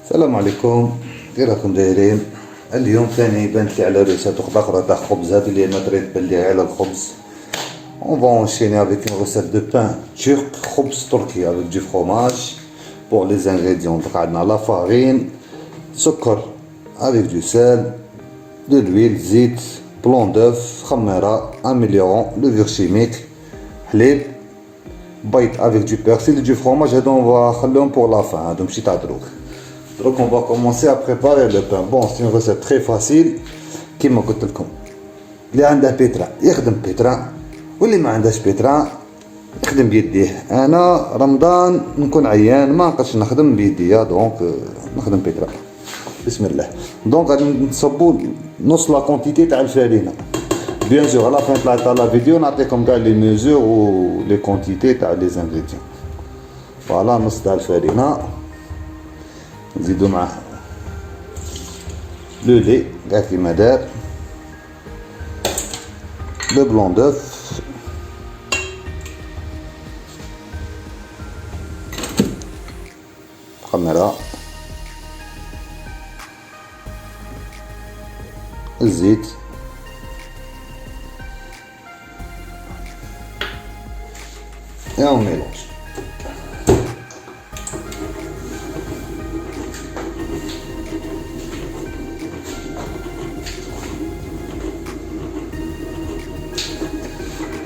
السلام عليكم، كي راكم دايرين؟ اليوم ثاني بانت لي على ريسات وحده اخرى تاع خبز. هذه اللي انا دريت باللي على الخبز. On va enchaîner avec une recette de pain turc, خبز تركي avec du fromage. Pour les ingrédients, donc عندنا la farine, سكر avec du sel, de l'huile, زيت, blanc d'œuf, خميرة, améliorant, levure chimique, حليب, بيض avec du persil et du fromage. هادو on va خليهم pour la fin, هادو ماشي تاع دروك. Donc on va commencer à préparer le pain. Bon, c'est une recette très facile. كيما قلت لكم اللي عنده بيترا يخدم بيترا، واللي ما عندهش بيترا يخدم بيديه. انا رمضان نكون عيان ما نقدرش نخدم بيديا، دونك نخدم بيترا. بسم الله. دونك غادي نصبوا نص لا كونتيتي تاع الفارينه. بيان سور على فين طلعت لا فيديو نعطيكم كاع لي ميزور و لي كونتيتي تاع لي زانغريديون. فوالا نص تاع الفارينه نزيدو معاه لو لي كاع كيما دار، لو بلون دوف، خميرة، الزيت، et on mélange.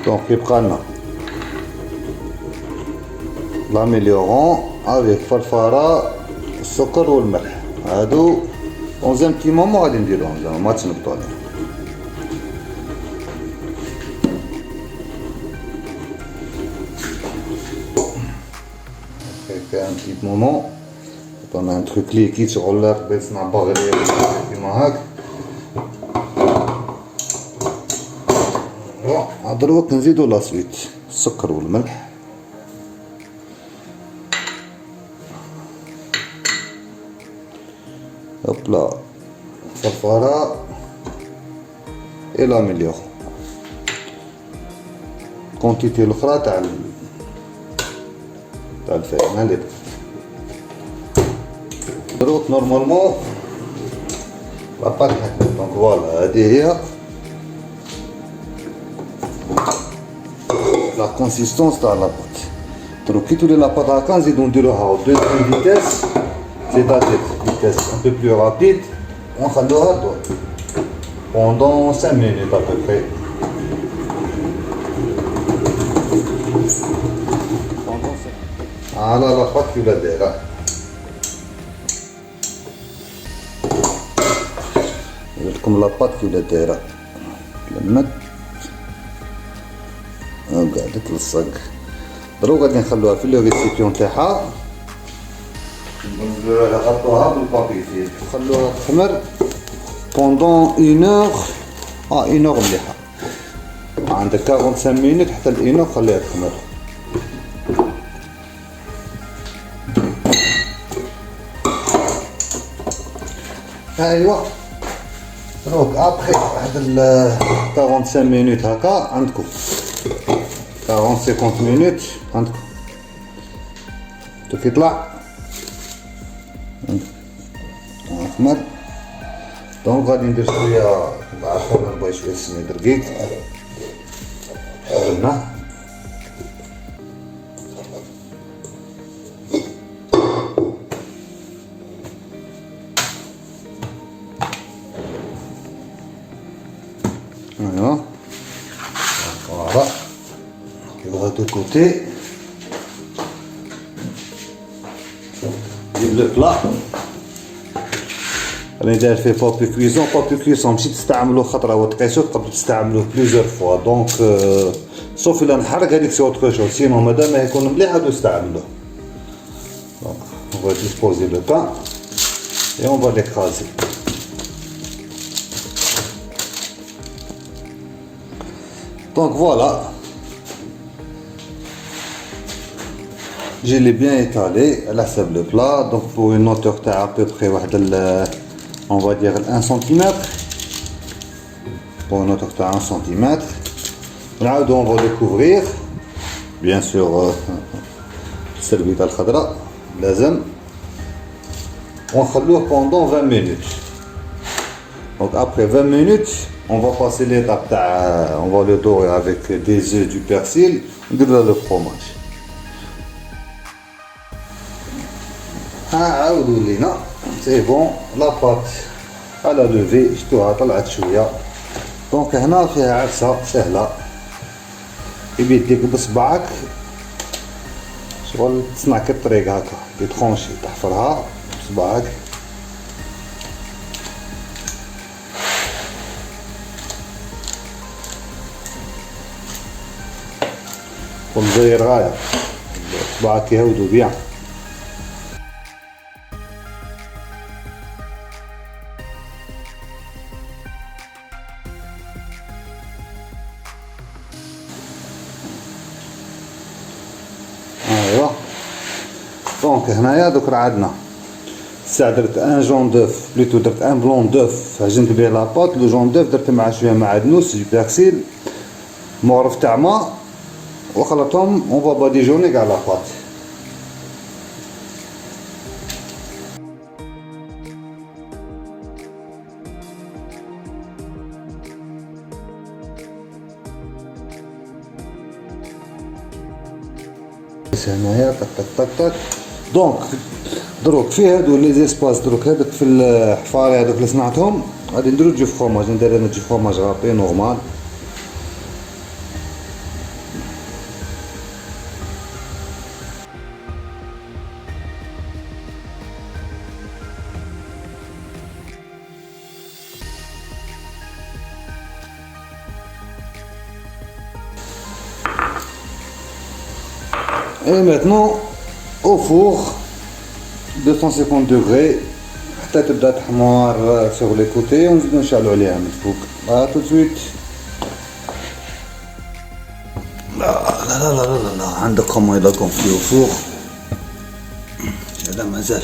Donc يبقى لنا l'améliorant avec فرفارة السكر والملح. هادو dans un petit moment غادي نديروهم زعما ما تنبطوا عليهم. Après un petit moment on a un truc liquide شغل قبيل تصنع باغري كيما هاك. دروك نزيدو لاسويت السكر والملح. هوبلا صفارة إلى مليون كونتيتي الأخرى تاع الفارينة اللي دروك نورمالمون لاباط هكا. دونك فوالا هادي هي لا كونسيستونس تاع لاباط. دروك كي تولي لاباط هاكا نزيدو نديروها دوزيام فيتاس، c'est-à-dire vitesse un peu plus rapide. ونخلوها تدور pendant 5 minutes à peu près. على لاباط كيما دايرة. نقولكم لاباط كيما دايرة لمت وقاعدة تلصق. دروك غادي نخلوها في لو ريسيبيون تاعها، نغطوها بالبابي فيلم نخلوها تخمر بوندون اون اور. اون اور مليحة، عندك 45 مينوت حتى الاون اور خليها تخمر. ايوا دروك ابخي واحد 45 مينوت هكا عندكم 40-50 مينوت عندكم دوك يطلع خمر. دونك غادي ندير شويه بعرفو نبغي شويه سميد رقيق قلنا. ايوا فوالا كيبغى دو كوتي جيب لو بلا. راني داير فيه بابي كويزون. بابي كويزون ماشي تستعملوه خطره وتقيسوه، تقدروا تستعملوه بليزيور فوا. دونك سوف الا نحرق هذيك سي اوتر شوز، سينو مادام يكون مليح هادو استعملوه. دونك on va disposer le pain et on va l'écraser. Donc voilà, je l'ai bien étalé à la sable le plat. Donc pour une hauteur à peu près on va dire 1 cm. Pour une hauteur à 1 cm. Là on va le couvrir. Bien sûr, serviette الخضراء لازم. ونخلوه pendant 20 minutes. Donc après 20 minutes, on va passer l'étape تاع on va le dorer avec des œufs, du persil, ندير له le fromage. عاودوا لينا سي بون لاباط على لوفي شتوها طلعت شويه. دونك هنا فيها عرسه سهله بيديك بصبعك شغل تصنع كالطريق هكا دي ترونشي تحفرها بصبعك والزير غايه صباعك يهودو بيان. ايوا دونك هنايا دوك راه عندنا الساعه درت ان جون دوف بليتو درت ان بلون دوف عجنت بيه لاباط. لو جون دوف درت مع شويه معدنوس دو بيرسيل مغرف تاع ما وخلطهم اون فا باديجوني كاع لاباط. هنايا طق طق طق طق. دونك دروك في هادو لي زيسباس دروك هذاك في الحفاري هذوك اللي صنعتهم غادي نديرو جو فروماج. ندير انا جو فروماج غابي نورمال. Et maintenant au four 250 degrés حتى تبدا تحمر sur les côtés ونزيدو نشعلو عليها من الفوق. tout de suite. لا لا لا لا لا, لا. عندكم إلا كونفلي au four هذا مازال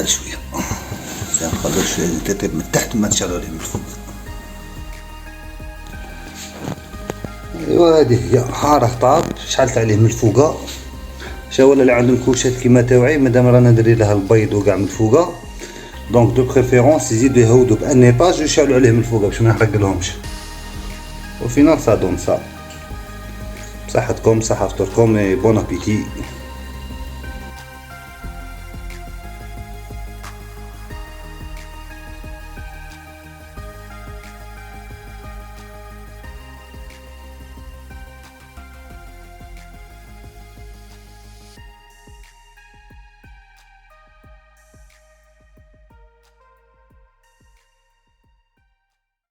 شويه نخلو شويه يتطيب من تحت ما تشعلو عليه من الفوق. ايوا هذه هي حاره طاب شعلت عليه من الفوقه. شاو اللي عندهم كوشات كيما تاوعي مادام رانا ندير لها البيض وكاع من الفوقه دونك دو بريفيرونس يزيدو يهودو بان ايطاج ويشعلوا عليه من الفوقه باش ما يحرقلهمش. وفينال سا دون سا. بصحتكم بصحة فطوركم، بون ابيتي.